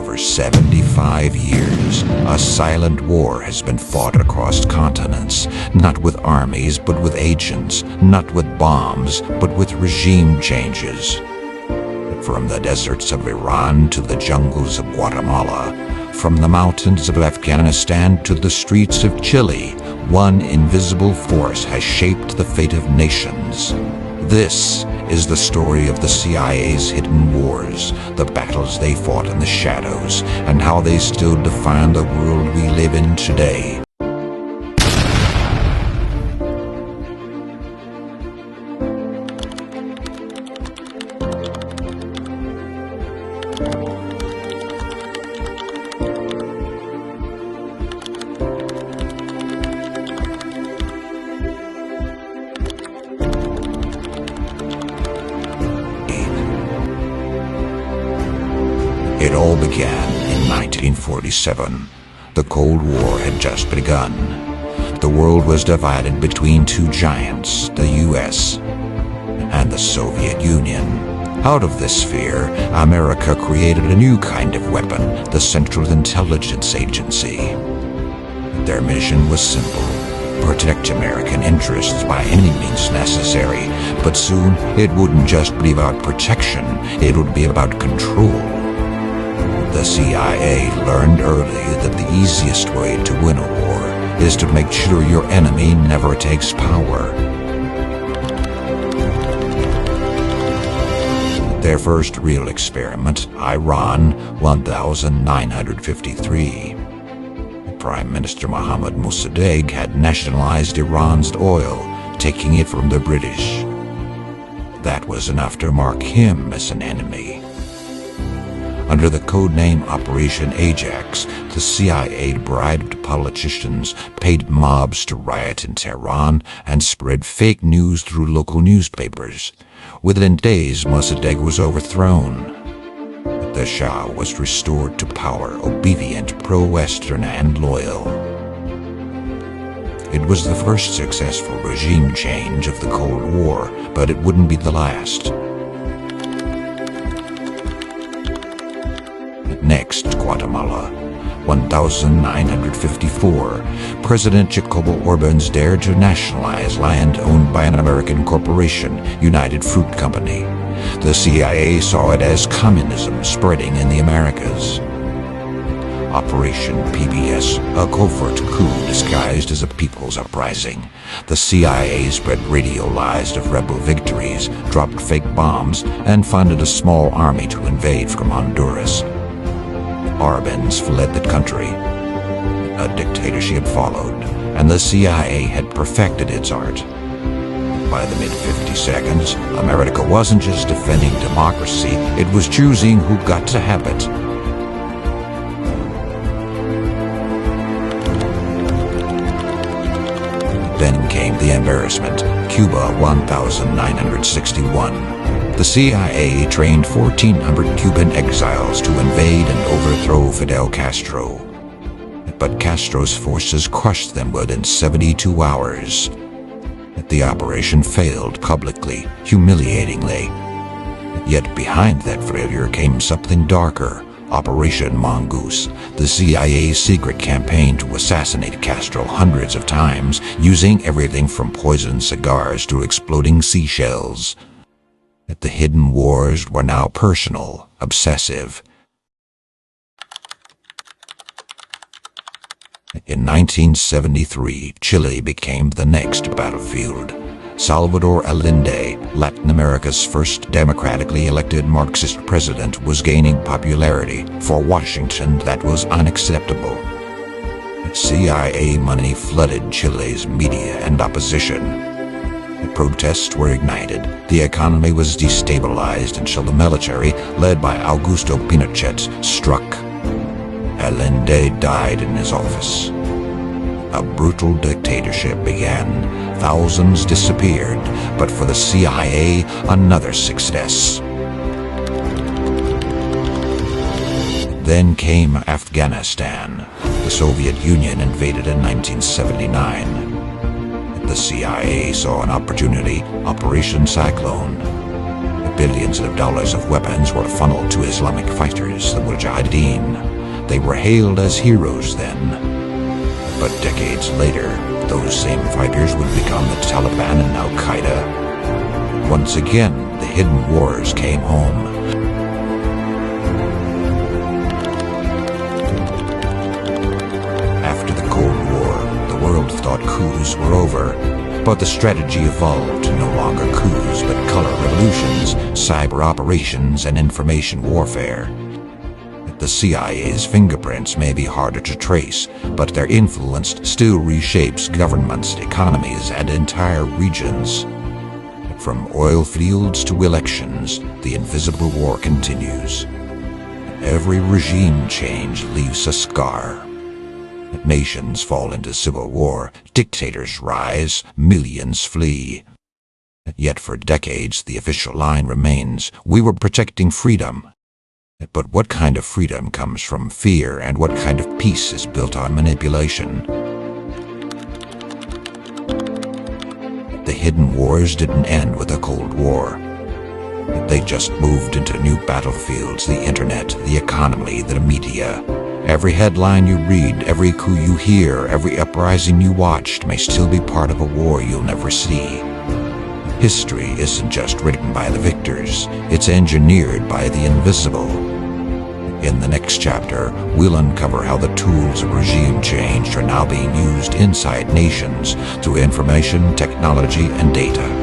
over 75 years, a silent war has been fought across continents, not with armies but with agents, not with bombs but with regime changes. From the deserts of Iran to the jungles of Guatemala, from the mountains of Afghanistan to the streets of Chile, one invisible force has shaped the fate of nations. This is the story of the CIA's hidden wars, the battles they fought in the shadows, and how they still define the world we live in today. It all began in 1947. The Cold War had just begun. The world was divided between two giants, the US and the Soviet Union. Out of this fear, America created a new kind of weapon, the Central Intelligence Agency. Their mission was simple: protect American interests by any means necessary. But soon, it wouldn't just be about protection, it would be about control. The CIA learned early that the easiest way to win a war is to make sure your enemy never takes power. Their first real experiment, Iran, 1953. Prime Minister Mohammad Mossadegh had nationalized Iran's oil, taking it from the British. That was enough to mark him as an enemy. Under the codename Operation Ajax, the CIA bribed politicians, paid mobs to riot in Tehran, and spread fake news through local newspapers. Within days, Mossadegh was overthrown. The Shah was restored to power, obedient, pro-Western, and loyal. It was the first successful regime change of the Cold War, but it wouldn't be the last. Next, Guatemala, 1954. President Jacobo Orbán's dared to nationalize land owned by an American corporation, United Fruit Company. The CIA saw it as communism spreading in the Americas. Operation PBS, a covert coup disguised as a people's uprising. The CIA spread radio lies of rebel victories, dropped fake bombs, and funded a small army to invade from Honduras. Orbáns fled the country. A dictatorship followed, and the CIA had perfected its art. By the mid-52nds, America wasn't just defending democracy, it was choosing who got to have it. Then came the embarrassment, Cuba, 1961. The CIA trained 1,400 Cuban exiles to invade and overthrow Fidel Castro. But Castro's forces crushed them within 72 hours. The operation failed publicly, humiliatingly. Yet behind that failure came something darker, Operation Mongoose, the CIA's secret campaign to assassinate Castro hundreds of times, using everything from poisoned cigars to exploding seashells. The hidden wars were now personal, obsessive. In 1973, Chile became the next battlefield. Salvador Allende, Latin America's first democratically elected Marxist president, was gaining popularity. For Washington, that was unacceptable. CIA money flooded Chile's media and opposition. Protests were ignited. The economy was destabilized until the military, led by Augusto Pinochet, struck. Allende died in his office. A brutal dictatorship began. Thousands disappeared, but for the CIA, another success. Then came Afghanistan. The Soviet Union invaded in 1979. The CIA saw an opportunity, Operation Cyclone. billions of dollars of weapons were funneled to Islamic fighters, the Mujahideen. They were hailed as heroes then. But decades later, those same fighters would become the Taliban and Al-Qaeda. Once again, the hidden wars came home. After the Cold War, the world thought coups were over, but the strategy evolved to no longer coups but color revolutions, cyber operations, and information warfare. The CIA's fingerprints may be harder to trace, but their influence still reshapes governments, economies, and entire regions. From oil fields to elections, the invisible war continues. Every regime change leaves a scar. Nations fall into civil war, dictators rise, millions flee. Yet for decades the official line remains, we were protecting freedom. But what kind of freedom comes from fear, and what kind of peace is built on manipulation? The hidden wars didn't end with the Cold War. They just moved into new battlefields: the internet, the economy, the media. Every headline you read, every coup you hear, every uprising you watched may still be part of a war you'll never see. History isn't just written by the victors, it's engineered by the invisible. In the next chapter, we'll uncover how the tools of regime change are now being used inside nations through information, technology, and data.